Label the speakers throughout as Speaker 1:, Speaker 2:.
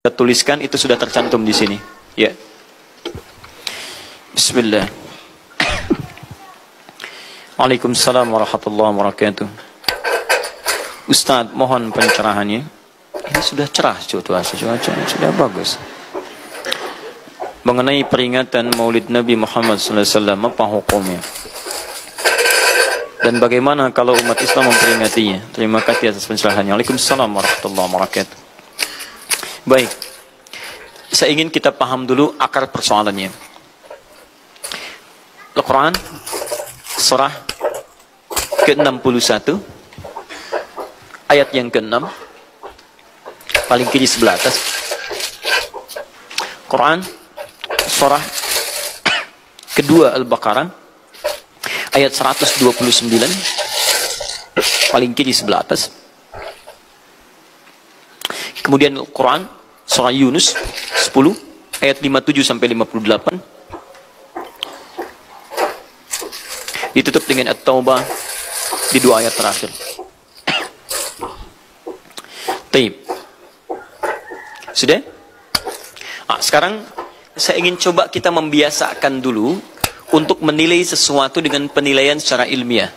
Speaker 1: kita tuliskan itu sudah tercantum di sini. Ya. Bismillah. Waalaikumsalam warahmatullahi wabarakatuh. Ustadz, mohon pencerahannya. Ini sudah cerah cuaca sudah bagus. Mengenai peringatan Maulid Nabi Muhammad SAW, apa hukumnya? Dan bagaimana kalau umat Islam memperingatinya? Terima kasih atas pencerahannya. Waalaikumsalam warahmatullahi wabarakatuh. Baik, saya ingin kita paham dulu akar persoalannya. Al-Quran surah ke-61 ayat yang ke-6 paling kiri sebelah atas. Quran surah kedua Al-Baqarah ayat 129 paling kiri sebelah atas. Kemudian Al-Quran surah Yunus 10 ayat 57 sampai 58. Ditutup dengan At-Taubah di dua ayat terakhir. Taib. Sudah? Sekarang saya ingin coba kita membiasakan dulu untuk menilai sesuatu dengan penilaian secara ilmiah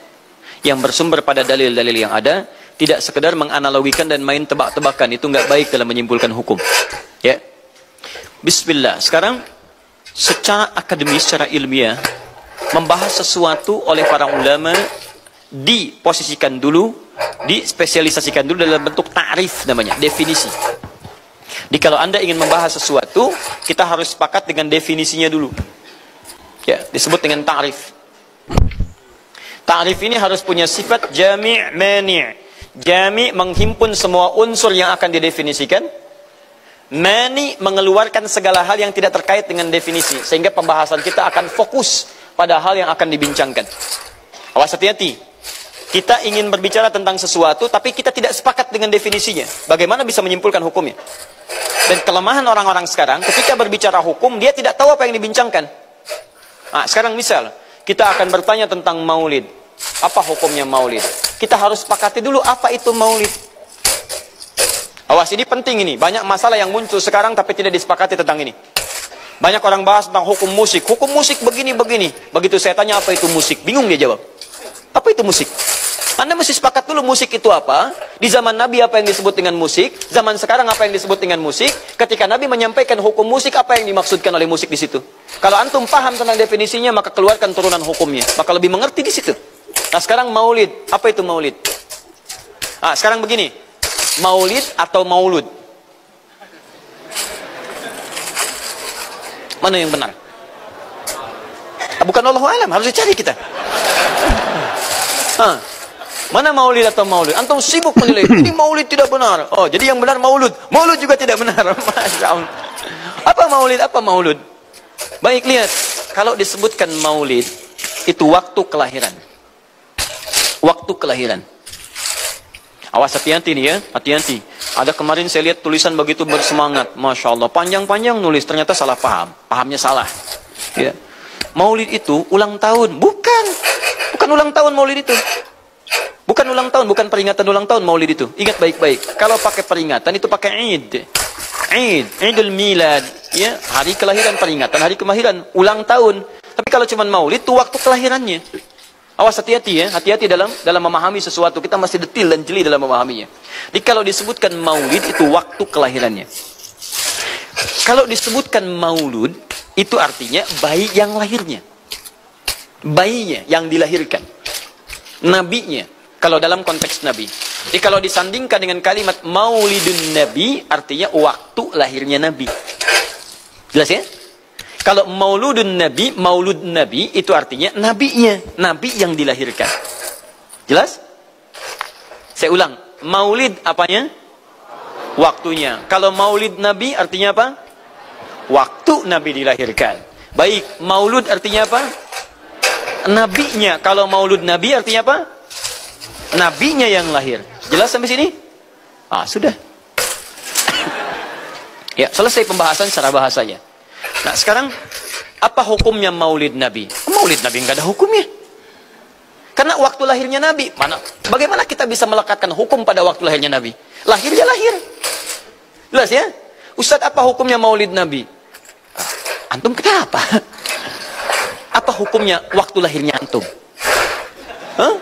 Speaker 1: yang bersumber pada dalil-dalil yang ada, tidak sekedar menganalogikan dan main tebak-tebakan. Itu nggak baik dalam menyimpulkan hukum. Ya. Bismillah. Sekarang secara akademis, secara ilmiah, membahas sesuatu oleh para ulama diposisikan dulu, dispesialisasikan dulu dalam bentuk ta'rif namanya, definisi. Jadi kalau Anda ingin membahas sesuatu, kita harus sepakat dengan definisinya dulu. Ya, disebut dengan ta'rif. Ta'rif ini harus punya sifat jami' mani'. Jami' menghimpun semua unsur yang akan didefinisikan. Mani' mengeluarkan segala hal yang tidak terkait dengan definisi, sehingga pembahasan kita akan fokus pada hal yang akan dibincangkan. Awas, hati-hati. Kita ingin berbicara tentang sesuatu, tapi kita tidak sepakat dengan definisinya. Bagaimana bisa menyimpulkan hukumnya? Dan kelemahan orang-orang sekarang, ketika berbicara hukum, dia tidak tahu apa yang dibincangkan. Sekarang misal, kita akan bertanya tentang maulid. Apa hukumnya maulid? Kita harus sepakati dulu apa itu maulid. Awas, ini penting ini. Banyak masalah yang muncul sekarang, tapi tidak disepakati tentang ini. Banyak orang bahas tentang hukum musik. Hukum musik begini-begini. Begitu saya tanya apa itu musik, bingung dia jawab. Apa itu musik? Anda mesti sepakat dulu musik itu apa. Di zaman Nabi apa yang disebut dengan musik. Zaman sekarang apa yang disebut dengan musik. Ketika Nabi menyampaikan hukum musik, apa yang dimaksudkan oleh musik di situ. Kalau antum paham tentang definisinya, maka keluarkan turunan hukumnya. Maka lebih mengerti di situ. Nah sekarang maulid. Apa itu maulid? Sekarang begini. Maulid atau maulud? Mana yang benar? Bukan Allahu a'lam, harus dicari kita. Mana maulid atau maulud? Antum sibuk menilai, ini maulid tidak benar. Oh, jadi yang benar maulud. Maulud juga tidak benar. Masya Allah. Apa maulid? Apa maulud? Baik, lihat. Kalau disebutkan maulid, itu waktu kelahiran. Waktu kelahiran. Awas, hati-hati nih ya, hati-hati. Ada kemarin saya lihat tulisan begitu bersemangat, Masya Allah, panjang-panjang nulis, ternyata salah paham, pahamnya salah. Ya. Maulid itu ulang tahun, bukan ulang tahun maulid itu. Bukan ulang tahun, bukan peringatan ulang tahun maulid itu. Ingat baik-baik, kalau pakai peringatan itu pakai Id. Idul Milad, ya, hari kelahiran, peringatan hari kelahiran, ulang tahun. Tapi kalau cuma maulid itu waktu kelahirannya. Awas, hati-hati ya, hati-hati dalam memahami sesuatu. Kita masih detil dan jeli dalam memahaminya. Jadi kalau disebutkan maulid itu waktu kelahirannya. Kalau disebutkan maulud itu artinya bayi yang lahirnya. Bayinya yang dilahirkan. Nabinya. Kalau dalam konteks Nabi. Jadi kalau disandingkan dengan kalimat maulidun Nabi artinya waktu lahirnya Nabi. Jelas ya? Kalau mauludun Nabi, maulud Nabi itu artinya nabinya, nabi yang dilahirkan. Jelas? Saya ulang, maulid apanya? Waktunya. Kalau maulid Nabi artinya apa? Waktu Nabi dilahirkan. Baik, maulud artinya apa? Nabinya. Kalau maulud Nabi artinya apa? Nabinya yang lahir. Jelas sampai sini? Sudah. Ya, selesai pembahasan secara bahasanya. Nah sekarang apa hukumnya maulid Nabi? Maulid Nabi nggak ada hukumnya. Karena waktu lahirnya Nabi. Bagaimana kita bisa melekatkan hukum pada waktu lahirnya Nabi? Lahirnya lahir. Jelas ya? Ustadz, apa hukumnya maulid Nabi? Antum kenapa? Apa hukumnya waktu lahirnya antum? Hah?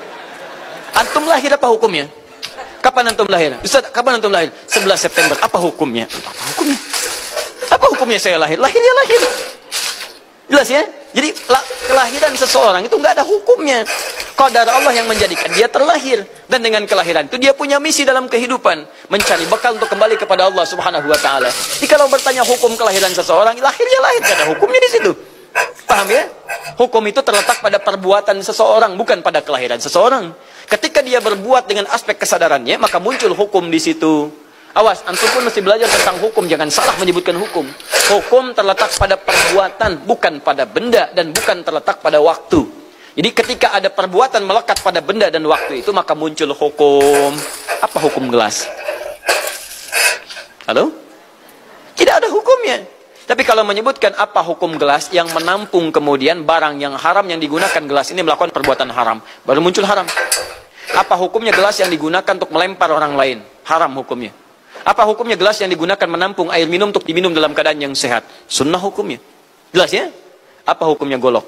Speaker 1: Antum lahir apa hukumnya? Kapan antum lahir? Ustaz, kapan antum lahir? 11 September. Apa hukumnya? Apa hukumnya? Apa hukumnya saya lahir? Lahir ya lahir. Jelas ya? Jadi kelahiran seseorang itu nggak ada hukumnya. Qadar Allah yang menjadikan dia terlahir. Dan dengan kelahiran itu dia punya misi dalam kehidupan. Mencari bekal untuk kembali kepada Allah subhanahu wa ta'ala. Jadi kalau bertanya hukum kelahiran seseorang, lahir ya lahir. Nggak ada hukumnya di situ. Paham ya? Hukum itu terletak pada perbuatan seseorang, bukan pada kelahiran seseorang. Ketika dia berbuat dengan aspek kesadarannya, maka muncul hukum di situ. Awas, antum pun mesti belajar tentang hukum, jangan salah menyebutkan hukum. Hukum terletak pada perbuatan, bukan pada benda, dan bukan terletak pada waktu. Jadi ketika ada perbuatan melekat pada benda dan waktu itu, maka muncul hukum. Apa hukum gelas? Halo? Tidak ada hukumnya. Tapi kalau menyebutkan apa hukum gelas yang menampung kemudian barang yang haram yang digunakan gelas ini melakukan perbuatan haram, baru muncul haram. Apa hukumnya gelas yang digunakan untuk melempar orang lain? Haram hukumnya. Apa hukumnya gelas yang digunakan menampung air minum untuk diminum dalam keadaan yang sehat? Sunnah hukumnya. Jelas ya? Apa hukumnya golok?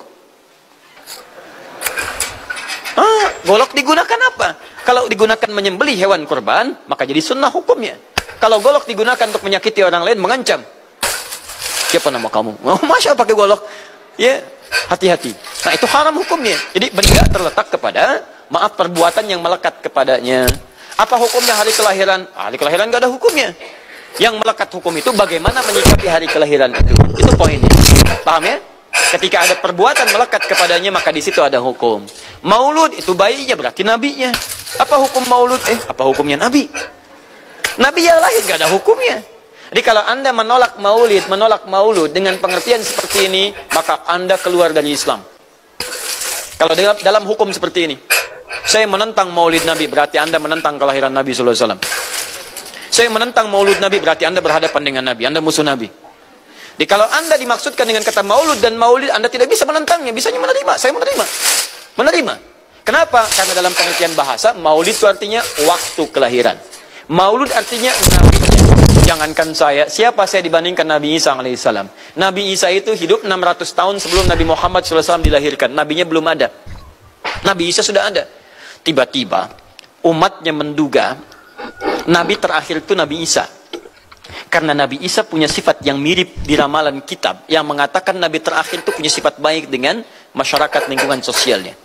Speaker 1: Golok digunakan apa? Kalau digunakan menyembelih hewan kurban, maka jadi sunnah hukumnya. Kalau golok digunakan untuk menyakiti orang lain, mengancam. Siapa nama kamu? Oh, Masya pakai golok. Ya, hati-hati. Nah, itu haram hukumnya. Jadi benda terletak kepada maaf perbuatan yang melekat kepadanya. Apa hukumnya hari kelahiran? Hari kelahiran nggak ada hukumnya. Yang melekat hukum itu bagaimana menyikapi hari kelahiran itu. Itu poinnya. Paham ya? Ketika ada perbuatan melekat kepadanya, maka di situ ada hukum. Maulud itu bayinya berarti nabinya. Apa hukum maulud? Apa hukumnya nabi? Nabi yang lahir nggak ada hukumnya. Jadi kalau Anda menolak maulud dengan pengertian seperti ini, maka Anda keluar dari Islam. Kalau dalam hukum seperti ini, saya menentang maulid Nabi, berarti Anda menentang kelahiran Nabi sallallahu alaihi wasallam. Saya menentang maulud Nabi, berarti Anda berhadapan dengan Nabi, Anda musuh Nabi. Jadi kalau Anda dimaksudkan dengan kata maulud dan maulid, Anda tidak bisa menentangnya, bisanya menerima. Saya menerima. Menerima. Kenapa? Karena dalam pengertian bahasa, maulid itu artinya waktu kelahiran. Maulud artinya Nabi. Jangankan saya, siapa saya dibandingkan Nabi Isa alaihissalam? Nabi Isa itu hidup 600 tahun sebelum Nabi Muhammad SAW dilahirkan. Nabinya belum ada. Nabi Isa sudah ada. Tiba-tiba umatnya menduga Nabi terakhir itu Nabi Isa. Karena Nabi Isa punya sifat yang mirip di ramalan kitab yang mengatakan Nabi terakhir itu punya sifat baik dengan masyarakat lingkungan sosialnya.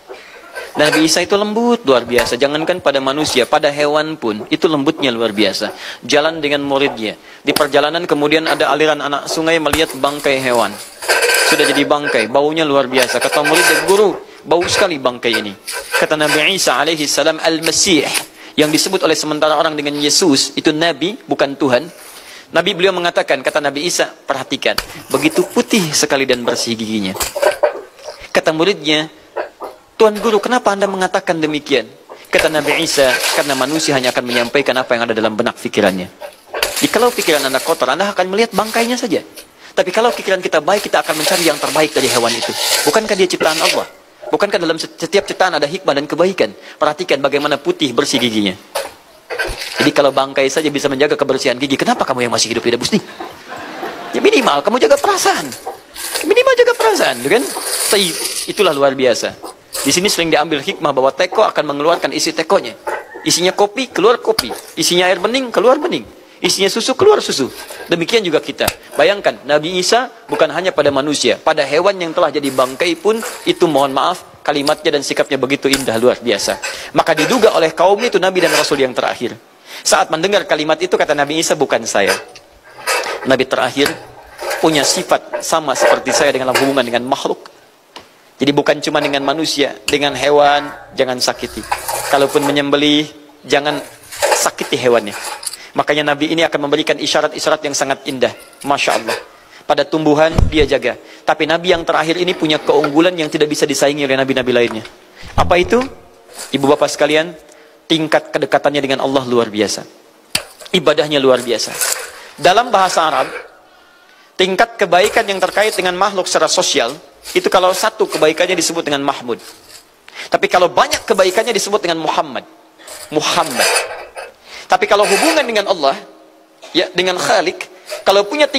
Speaker 1: Nabi Isa itu lembut luar biasa. Jangankan pada manusia, pada hewan pun itu lembutnya luar biasa. Jalan dengan muridnya. Di perjalanan kemudian ada aliran anak sungai melihat bangkai hewan. Sudah jadi bangkai, baunya luar biasa. Kata murid, guru, bau sekali bangkai ini. Kata Nabi Isa alaihi salam, Al-Masih, yang disebut oleh sementara orang dengan Yesus, itu Nabi, bukan Tuhan. Nabi beliau mengatakan, kata Nabi Isa, perhatikan, begitu putih sekali dan bersih giginya. Kata muridnya, Tuan Guru, kenapa Anda mengatakan demikian? Kata Nabi Isa, karena manusia hanya akan menyampaikan apa yang ada dalam benak pikirannya. Jadi kalau pikiran Anda kotor, Anda akan melihat bangkainya saja. Tapi kalau pikiran kita baik, kita akan mencari yang terbaik dari hewan itu. Bukankah dia ciptaan Allah? Bukankah dalam setiap ciptaan ada hikmah dan kebaikan? Perhatikan bagaimana putih bersih giginya. Jadi kalau bangkai saja bisa menjaga kebersihan gigi, kenapa kamu yang masih hidup tidak mesti? Ya minimal kamu jaga perasaan. Minimal jaga perasaan, kan? Itulah luar biasa. Di sini sering diambil hikmah bahwa teko akan mengeluarkan isi tekonya. Isinya kopi, keluar kopi. Isinya air bening, keluar bening. Isinya susu, keluar susu. Demikian juga kita. Bayangkan, Nabi Isa bukan hanya pada manusia. Pada hewan yang telah jadi bangkai pun, itu mohon maaf, kalimatnya dan sikapnya begitu indah, luar biasa. Maka diduga oleh kaum itu Nabi dan Rasul yang terakhir. Saat mendengar kalimat itu, kata Nabi Isa, bukan saya. Nabi terakhir punya sifat sama seperti saya dalam hubungan dengan makhluk. Jadi bukan cuma dengan manusia, dengan hewan, jangan sakiti. Kalaupun menyembelih, jangan sakiti hewannya. Makanya Nabi ini akan memberikan isyarat-isyarat yang sangat indah. Masya Allah. Pada tumbuhan, dia jaga. Tapi Nabi yang terakhir ini punya keunggulan yang tidak bisa disaingi oleh Nabi-Nabi lainnya. Apa itu? Ibu bapak sekalian, tingkat kedekatannya dengan Allah luar biasa. Ibadahnya luar biasa. Dalam bahasa Arab, tingkat kebaikan yang terkait dengan makhluk secara sosial, itu kalau satu kebaikannya disebut dengan Mahmud. Tapi kalau banyak kebaikannya disebut dengan Muhammad. Muhammad. Tapi kalau hubungan dengan Allah, ya dengan Khalik, Kalau punya tingkat